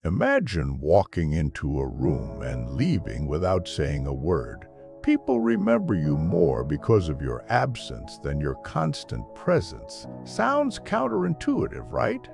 Imagine walking into a room and leaving without saying a word. People remember you more because of your absence than your constant presence. Sounds counterintuitive, right?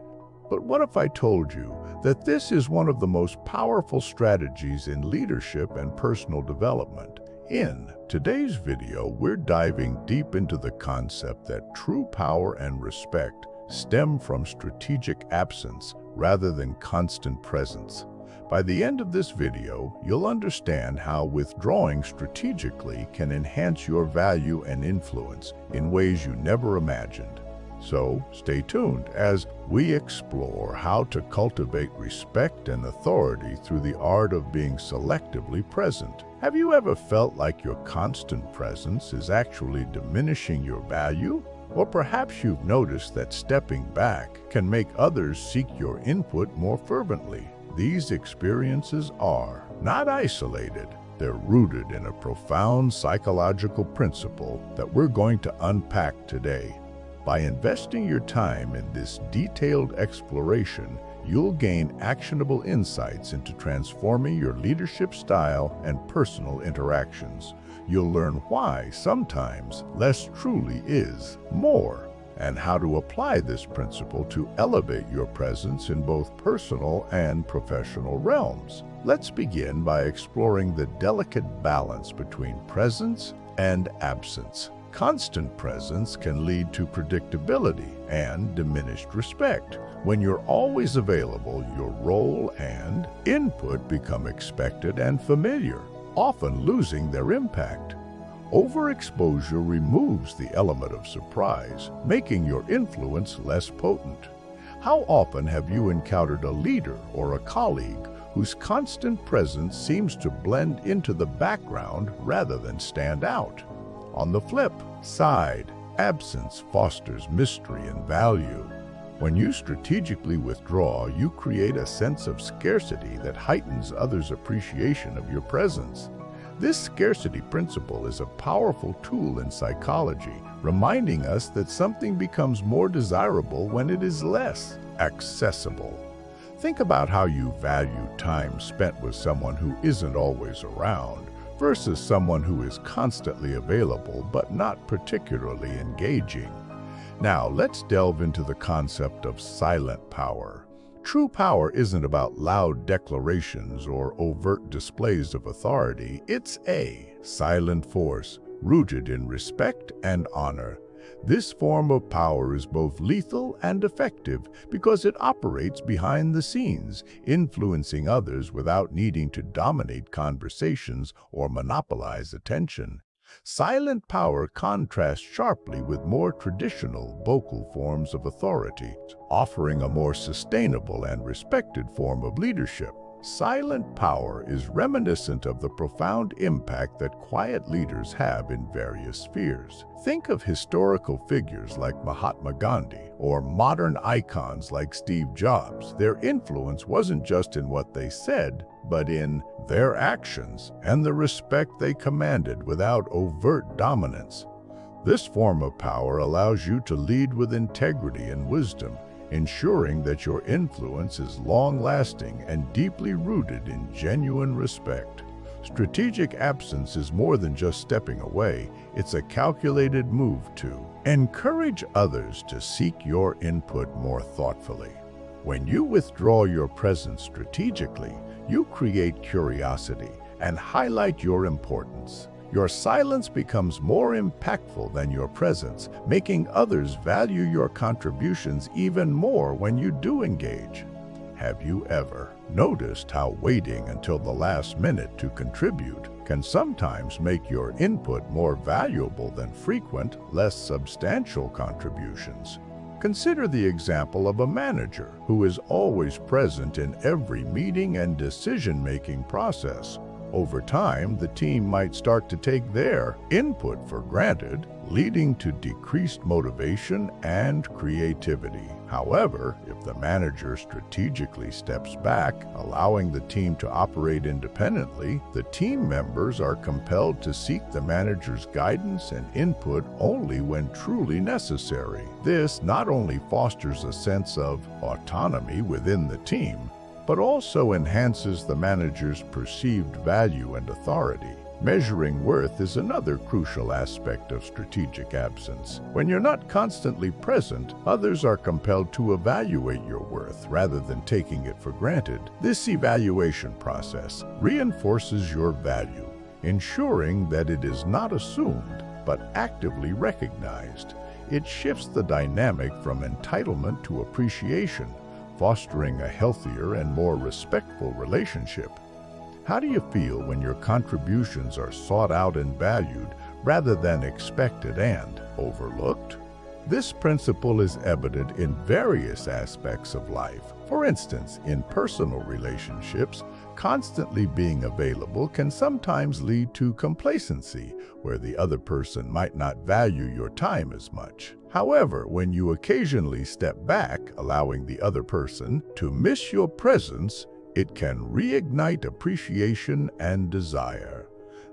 But what if I told you that this is one of the most powerful strategies in leadership and personal development? In today's video, we're diving deep into the concept that true power and respect stem from strategic absence rather than constant presence. By the end of this video, you'll understand how withdrawing strategically can enhance your value and influence in ways you never imagined. So, stay tuned as we explore how to cultivate respect and authority through the art of being selectively present. Have you ever felt like your constant presence is actually diminishing your value? Or perhaps you've noticed that stepping back can make others seek your input more fervently. These experiences are not isolated. They're rooted in a profound psychological principle that we're going to unpack today. By investing your time in this detailed exploration, you'll gain actionable insights into transforming your leadership style and personal interactions. You'll learn why sometimes less truly is more, and how to apply this principle to elevate your presence in both personal and professional realms. Let's begin by exploring the delicate balance between presence and absence. Constant presence can lead to predictability and diminished respect. When you're always available, your role and input become expected and familiar, often losing their impact. Overexposure removes the element of surprise, making your influence less potent. How often have you encountered a leader or a colleague whose constant presence seems to blend into the background rather than stand out? On the flip side, absence fosters mystery and value. When you strategically withdraw, you create a sense of scarcity that heightens others' appreciation of your presence. This scarcity principle is a powerful tool in psychology, reminding us that something becomes more desirable when it is less accessible. Think about how you value time spent with someone who isn't always around versus someone who is constantly available but not particularly engaging. Now, let's delve into the concept of silent power. True power isn't about loud declarations or overt displays of authority. It's a silent force rooted in respect and honor. This form of power is both lethal and effective because it operates behind the scenes, influencing others without needing to dominate conversations or monopolize attention. Silent power contrasts sharply with more traditional vocal forms of authority, offering a more sustainable and respected form of leadership. Silent power is reminiscent of the profound impact that quiet leaders have in various spheres. Think of historical figures like Mahatma Gandhi or modern icons like Steve Jobs. Their influence wasn't just in what they said, but in their actions and the respect they commanded without overt dominance. This form of power allows you to lead with integrity and wisdom, ensuring that your influence is long-lasting and deeply rooted in genuine respect. Strategic absence is more than just stepping away. It's a calculated move to encourage others to seek your input more thoughtfully. When you withdraw your presence strategically, you create curiosity and highlight your importance. Your silence becomes more impactful than your presence, making others value your contributions even more when you do engage. Have you ever noticed how waiting until the last minute to contribute can sometimes make your input more valuable than frequent, less substantial contributions? Consider the example of a manager who is always present in every meeting and decision-making process. Over time, the team might start to take their input for granted, leading to decreased motivation and creativity. However, if the manager strategically steps back, allowing the team to operate independently, the team members are compelled to seek the manager's guidance and input only when truly necessary. This not only fosters a sense of autonomy within the team, but also enhances the manager's perceived value and authority. Measuring worth is another crucial aspect of strategic absence. When you're not constantly present, others are compelled to evaluate your worth rather than taking it for granted. This evaluation process reinforces your value, ensuring that it is not assumed, but actively recognized. It shifts the dynamic from entitlement to appreciation, fostering a healthier and more respectful relationship. How do you feel when your contributions are sought out and valued rather than expected and overlooked? This principle is evident in various aspects of life. For instance, in personal relationships, constantly being available can sometimes lead to complacency, where the other person might not value your time as much. However, when you occasionally step back, allowing the other person to miss your presence, it can reignite appreciation and desire.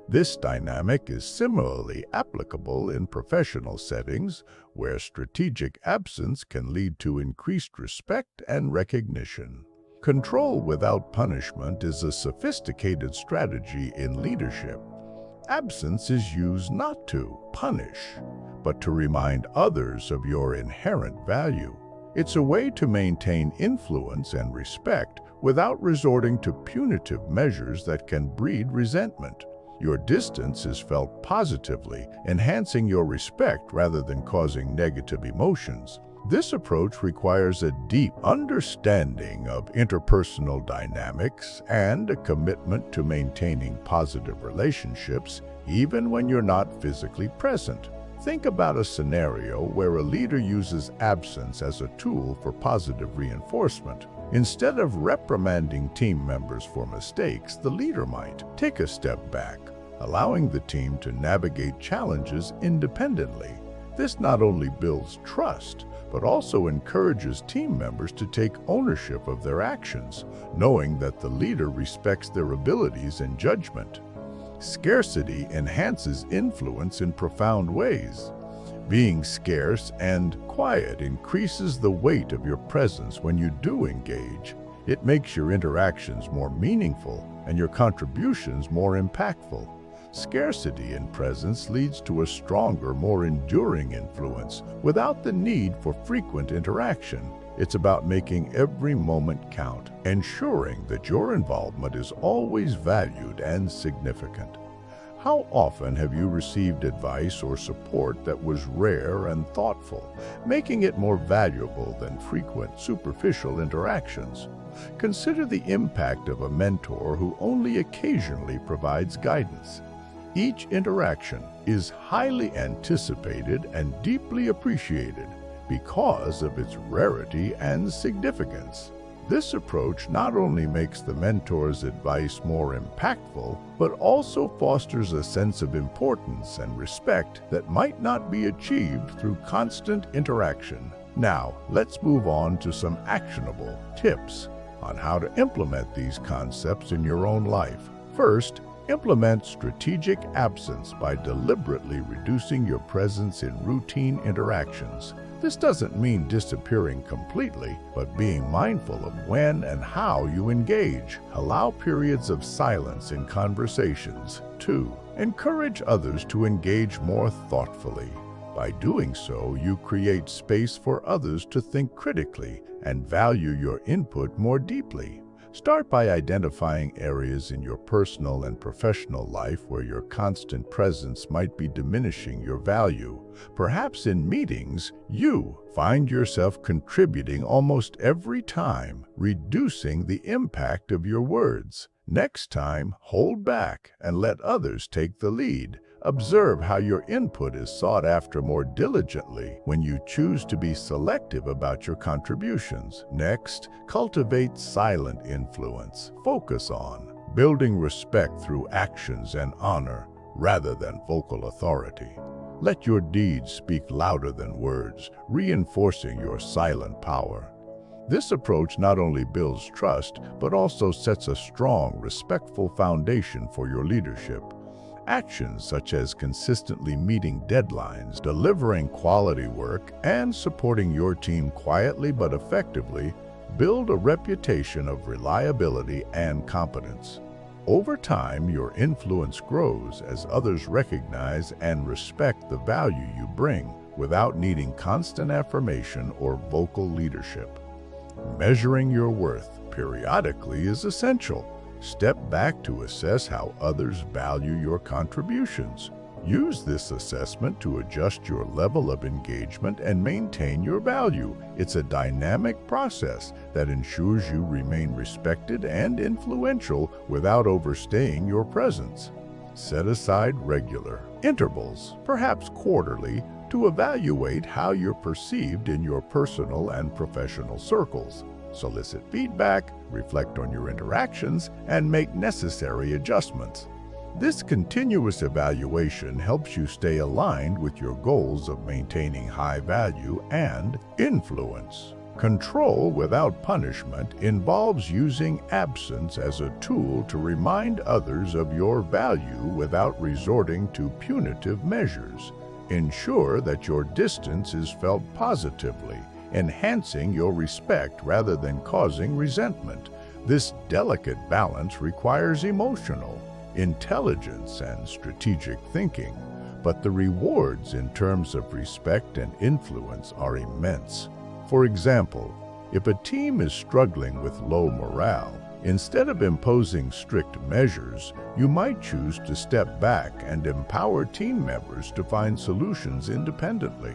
This dynamic is similarly applicable in professional settings, where strategic absence can lead to increased respect and recognition. Control without punishment is a sophisticated strategy in leadership. Absence is used not to punish, but to remind others of your inherent value. It's a way to maintain influence and respect without resorting to punitive measures that can breed resentment. Your distance is felt positively, enhancing your respect rather than causing negative emotions. This approach requires a deep understanding of interpersonal dynamics and a commitment to maintaining positive relationships, even when you're not physically present. Think about a scenario where a leader uses absence as a tool for positive reinforcement. Instead of reprimanding team members for mistakes, the leader might take a step back, allowing the team to navigate challenges independently. This not only builds trust, but also encourages team members to take ownership of their actions, knowing that the leader respects their abilities and judgment. Scarcity enhances influence in profound ways. Being scarce and quiet increases the weight of your presence when you do engage. It makes your interactions more meaningful and your contributions more impactful. Scarcity in presence leads to a stronger, more enduring influence without the need for frequent interaction. It's about making every moment count, ensuring that your involvement is always valued and significant. How often have you received advice or support that was rare and thoughtful, making it more valuable than frequent, superficial interactions? Consider the impact of a mentor who only occasionally provides guidance. Each interaction is highly anticipated and deeply appreciated because of its rarity and significance. This approach not only makes the mentor's advice more impactful, but also fosters a sense of importance and respect that might not be achieved through constant interaction. Now, let's move on to some actionable tips on how to implement these concepts in your own life. First, implement strategic absence by deliberately reducing your presence in routine interactions. This doesn't mean disappearing completely, but being mindful of when and how you engage. Allow periods of silence in conversations. 2. Encourage others to engage more thoughtfully. By doing so, you create space for others to think critically and value your input more deeply. Start by identifying areas in your personal and professional life where your constant presence might be diminishing your value. Perhaps in meetings, you find yourself contributing almost every time, reducing the impact of your words. Next time, hold back and let others take the lead. Observe how your input is sought after more diligently when you choose to be selective about your contributions. Next, cultivate silent influence. Focus on building respect through actions and honor rather than vocal authority. Let your deeds speak louder than words, reinforcing your silent power. This approach not only builds trust, but also sets a strong, respectful foundation for your leadership. Actions such as consistently meeting deadlines, delivering quality work, and supporting your team quietly but effectively build a reputation of reliability and competence. Over time, your influence grows as others recognize and respect the value you bring without needing constant affirmation or vocal leadership. Measuring your worth periodically is essential. Step back to assess how others value your contributions. Use this assessment to adjust your level of engagement and maintain your value. It's a dynamic process that ensures you remain respected and influential without overstaying your presence. Set aside regular intervals, perhaps quarterly, to evaluate how you're perceived in your personal and professional circles. Solicit feedback, reflect on your interactions, and make necessary adjustments. This continuous evaluation helps you stay aligned with your goals of maintaining high value and influence. Control without punishment involves using absence as a tool to remind others of your value without resorting to punitive measures. Ensure that your distance is felt positively, enhancing your respect rather than causing resentment. This delicate balance requires emotional intelligence and strategic thinking, but the rewards in terms of respect and influence are immense. For example, if a team is struggling with low morale, instead of imposing strict measures, you might choose to step back and empower team members to find solutions independently.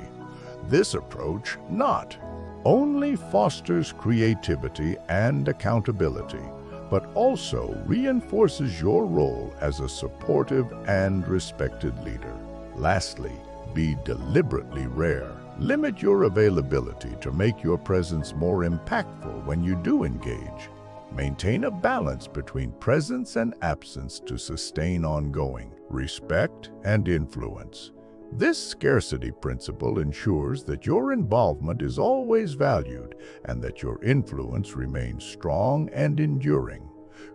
This approach not only fosters creativity and accountability, but also reinforces your role as a supportive and respected leader. Lastly, be deliberately rare. Limit your availability to make your presence more impactful when you do engage. Maintain a balance between presence and absence to sustain ongoing respect and influence. This scarcity principle ensures that your involvement is always valued and that your influence remains strong and enduring.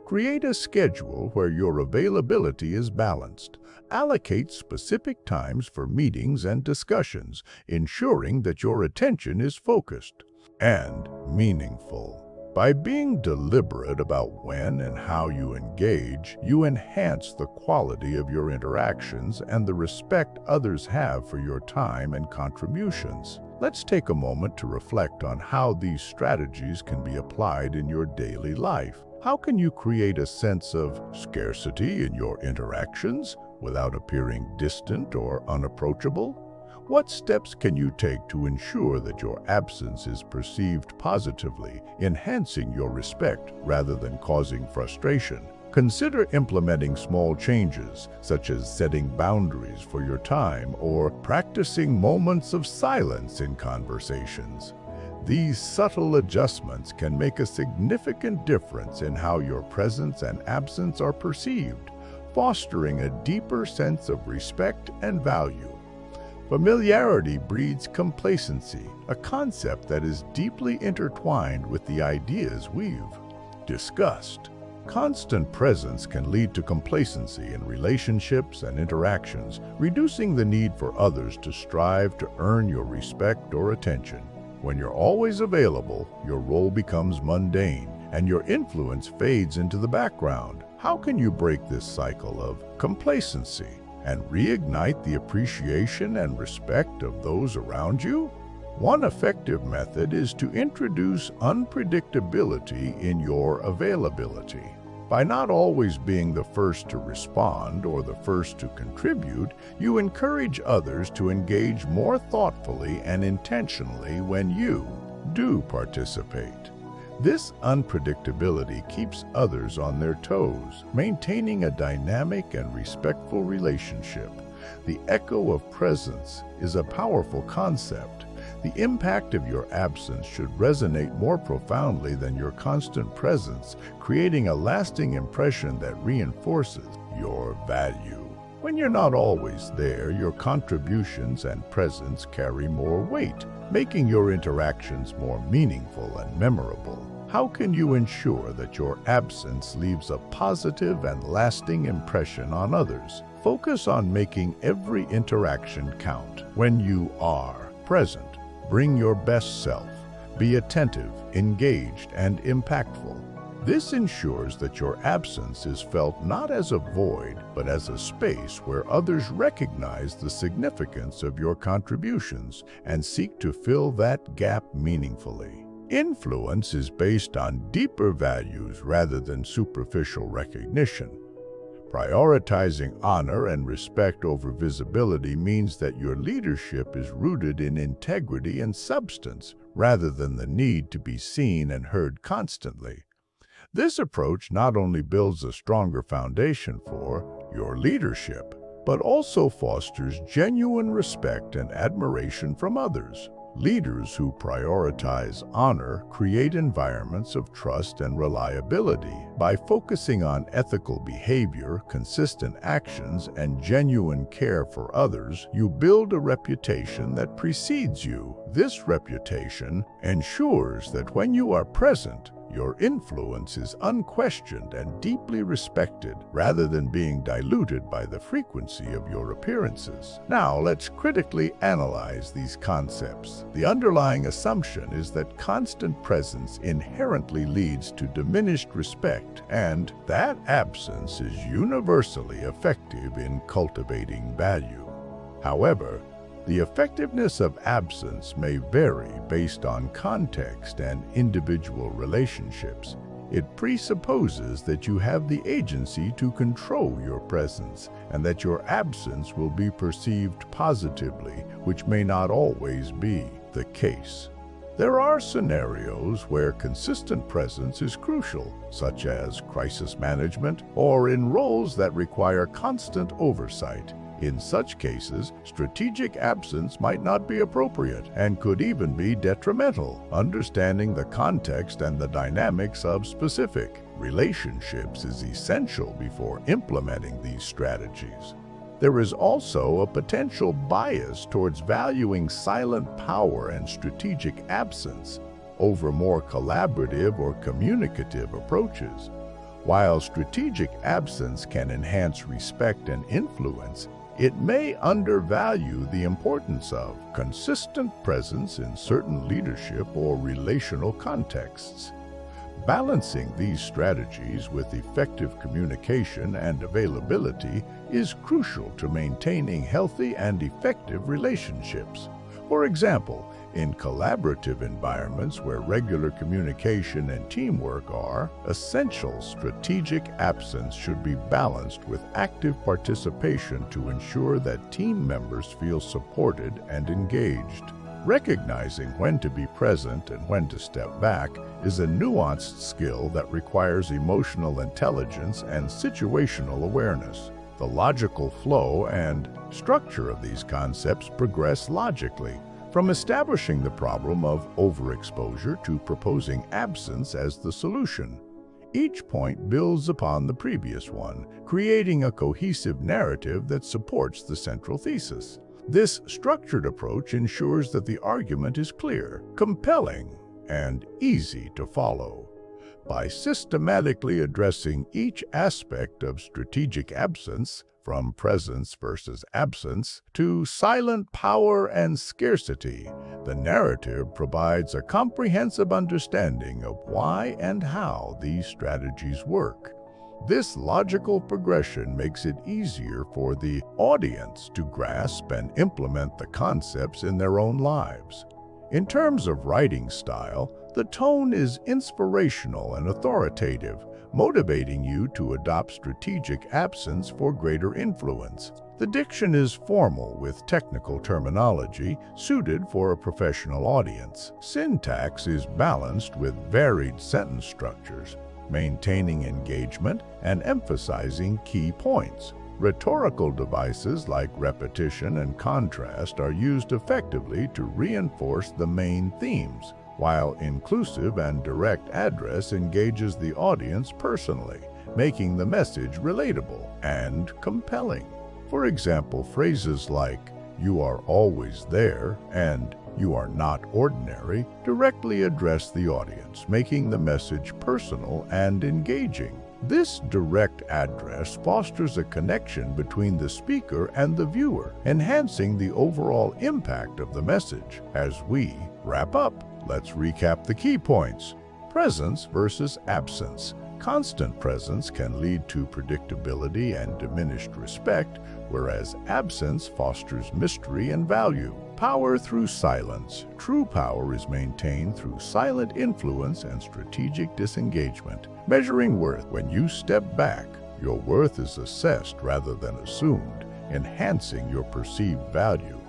Create a schedule where your availability is balanced. Allocate specific times for meetings and discussions, ensuring that your attention is focused and meaningful. By being deliberate about when and how you engage, you enhance the quality of your interactions and the respect others have for your time and contributions. Let's take a moment to reflect on how these strategies can be applied in your daily life. How can you create a sense of scarcity in your interactions without appearing distant or unapproachable? What steps can you take to ensure that your absence is perceived positively, enhancing your respect rather than causing frustration? Consider implementing small changes, such as setting boundaries for your time or practicing moments of silence in conversations. These subtle adjustments can make a significant difference in how your presence and absence are perceived, fostering a deeper sense of respect and value. Familiarity breeds complacency, a concept that is deeply intertwined with the ideas we've discussed. Constant presence can lead to complacency in relationships and interactions, reducing the need for others to strive to earn your respect or attention. When you're always available, your role becomes mundane, and your influence fades into the background. How can you break this cycle of complacency and reignite the appreciation and respect of those around you? One effective method is to introduce unpredictability in your availability. By not always being the first to respond or the first to contribute, you encourage others to engage more thoughtfully and intentionally when you do participate. This unpredictability keeps others on their toes, maintaining a dynamic and respectful relationship. The echo of presence is a powerful concept. The impact of your absence should resonate more profoundly than your constant presence, creating a lasting impression that reinforces your value. When you're not always there, your contributions and presence carry more weight, making your interactions more meaningful and memorable. How can you ensure that your absence leaves a positive and lasting impression on others? Focus on making every interaction count. When you are present, bring your best self. Be attentive, engaged, and impactful. This ensures that your absence is felt not as a void, but as a space where others recognize the significance of your contributions and seek to fill that gap meaningfully. Influence is based on deeper values rather than superficial recognition. Prioritizing honor and respect over visibility means that your leadership is rooted in integrity and substance, rather than the need to be seen and heard constantly. This approach not only builds a stronger foundation for your leadership, but also fosters genuine respect and admiration from others. Leaders who prioritize honor create environments of trust and reliability. By focusing on ethical behavior, consistent actions, and genuine care for others, you build a reputation that precedes you. This reputation ensures that when you are present, your influence is unquestioned and deeply respected, rather than being diluted by the frequency of your appearances. Now, let's critically analyze these concepts. The underlying assumption is that constant presence inherently leads to diminished respect, and that absence is universally effective in cultivating value. However, the effectiveness of absence may vary based on context and individual relationships. It presupposes that you have the agency to control your presence and that your absence will be perceived positively, which may not always be the case. There are scenarios where consistent presence is crucial, such as crisis management or in roles that require constant oversight. In such cases, strategic absence might not be appropriate and could even be detrimental. Understanding the context and the dynamics of specific relationships is essential before implementing these strategies. There is also a potential bias towards valuing silent power and strategic absence over more collaborative or communicative approaches. While strategic absence can enhance respect and influence, it may undervalue the importance of consistent presence in certain leadership or relational contexts. Balancing these strategies with effective communication and availability is crucial to maintaining healthy and effective relationships. For example, in collaborative environments where regular communication and teamwork are essential, strategic absence should be balanced with active participation to ensure that team members feel supported and engaged. Recognizing when to be present and when to step back is a nuanced skill that requires emotional intelligence and situational awareness. The logical flow and structure of these concepts progress logically, from establishing the problem of overexposure to proposing absence as the solution. Each point builds upon the previous one, creating a cohesive narrative that supports the central thesis. This structured approach ensures that the argument is clear, compelling, and easy to follow. By systematically addressing each aspect of strategic absence, from presence versus absence to silent power and scarcity, the narrative provides a comprehensive understanding of why and how these strategies work. This logical progression makes it easier for the audience to grasp and implement the concepts in their own lives. In terms of writing style, the tone is inspirational and authoritative, motivating you to adopt strategic absence for greater influence. The diction is formal with technical terminology suited for a professional audience. Syntax is balanced with varied sentence structures, maintaining engagement and emphasizing key points. Rhetorical devices like repetition and contrast are used effectively to reinforce the main themes, while inclusive and direct address engages the audience personally, making the message relatable and compelling. For example, phrases like, "You are always there," and "You are not ordinary," directly address the audience, making the message personal and engaging. This direct address fosters a connection between the speaker and the viewer, enhancing the overall impact of the message. As we wrap up, Let's recap the key points. Presence versus absence. Constant presence can lead to predictability and diminished respect, whereas absence fosters mystery and value. Power through silence. True power is maintained through silent influence and strategic disengagement. Measuring worth. When you step back, your worth is assessed rather than assumed, enhancing your perceived value.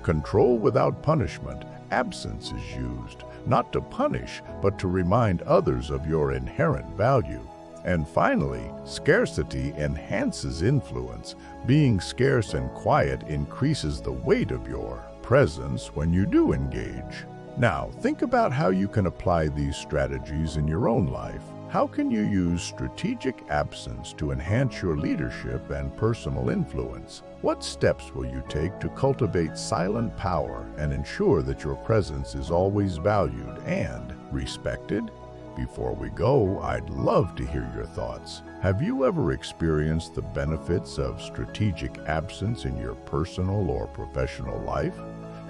Control without punishment. Absence is used not to punish, but to remind others of your inherent value. And finally, scarcity enhances influence. Being scarce and quiet increases the weight of your presence when you do engage. Now, think about how you can apply these strategies in your own life. How can you use strategic absence to enhance your leadership and personal influence? What steps will you take to cultivate silent power and ensure that your presence is always valued and respected? Before we go, I'd love to hear your thoughts. Have you ever experienced the benefits of strategic absence in your personal or professional life?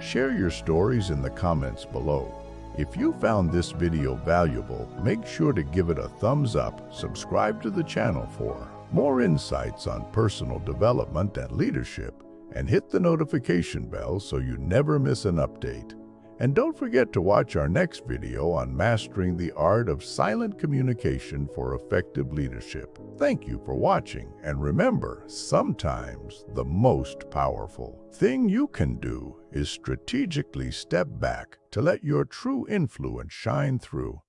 Share your stories in the comments below. If you found this video valuable, make sure to give it a thumbs up, subscribe to the channel for more insights on personal development and leadership, and hit the notification bell so you never miss an update. And don't forget to watch our next video on mastering the art of silent communication for effective leadership. Thank you for watching, and remember, sometimes the most powerful thing you can do is strategically step back to let your true influence shine through.